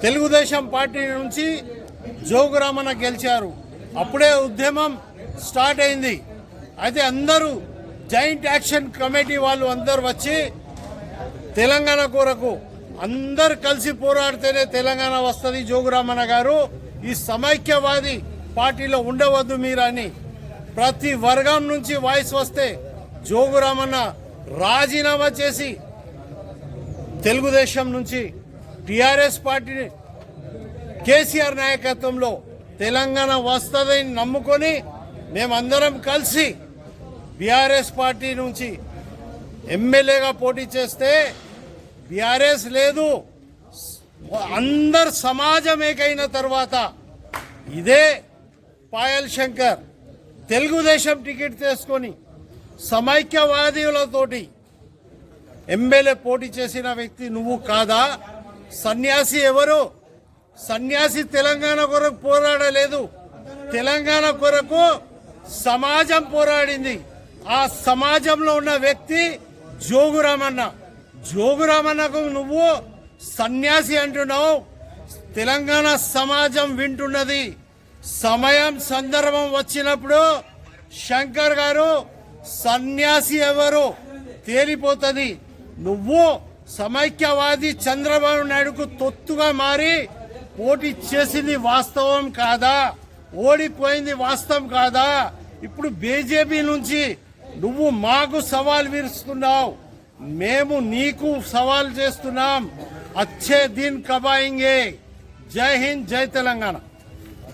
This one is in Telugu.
తెలుగుదేశం పార్టీ నుంచి జోగురామన్న గెలిచారు. అప్పుడే ఉద్యమం స్టార్ట్ అయింది. అయితే అందరూ జాయింట్ యాక్షన్ కమిటీ వాళ్ళు అందరూ వచ్చి తెలంగాణ కొరకు అందరు కలిసి పోరాడితేనే తెలంగాణ వస్తుంది. జోగురామన్న గారు ఈ సమైక్యవాది పార్టీలో ఉండవద్దు మీరని ప్రతి వర్గం నుంచి వాయిస్ వస్తే జోగురామన్న రాజీనామా చేసి తెలుగుదేశం నుంచి టిఆర్ఎస్ పార్టీ కేసీఆర్ నాయకత్వంలో తెలంగాణ వస్తుందని నమ్ముకొని మేమందరం కలిసి బీఆర్ఎస్ పార్టీ నుంచి ఎమ్మెల్యేగా పోటీ చేస్తే బీఆర్ఎస్ లేదు, అందరు సమాజం ఏకైన తర్వాత ఇదే పాయల్ శంకర్ తెలుగుదేశం టికెట్ తీసుకొని సమైక్యవాదులతోటి ఎమ్మెల్యే పోటీ చేసిన వ్యక్తి నువ్వు కాదా? సన్యాసి ఎవరు? సన్యాసి తెలంగాణ కొరకు పోరాడలేదు, తెలంగాణ కొరకు సమాజం పోరాడింది. ఆ సమాజంలో ఉన్న వ్యక్తి జోగురామన్న. జోగురామన్నకు నువ్వు సన్యాసి అంటున్నావు. తెలంగాణ సమాజం వింటున్నది. సమయం సందర్భం వచ్చినప్పుడు శంకర్ గారు సన్యాసి ఎవరు తేలిపోతుంది. నువ్వు సమైక్యవాది చంద్రబాబు నాయుడుకు తొత్తుగా మారి పోటీ చేసింది వాస్తవం కాదా? ఓడిపోయింది వాస్తవం కాదా? ఇప్పుడు బీజేపీ నుంచి నువ్వు మాకు సవాల్ విరుస్తున్నావు, మేము నీకు సవాల్ చేస్తున్నాం. అచ్చే దిన్ కబ్ ఆయేంగే. జై హింద్, జై తెలంగాణ.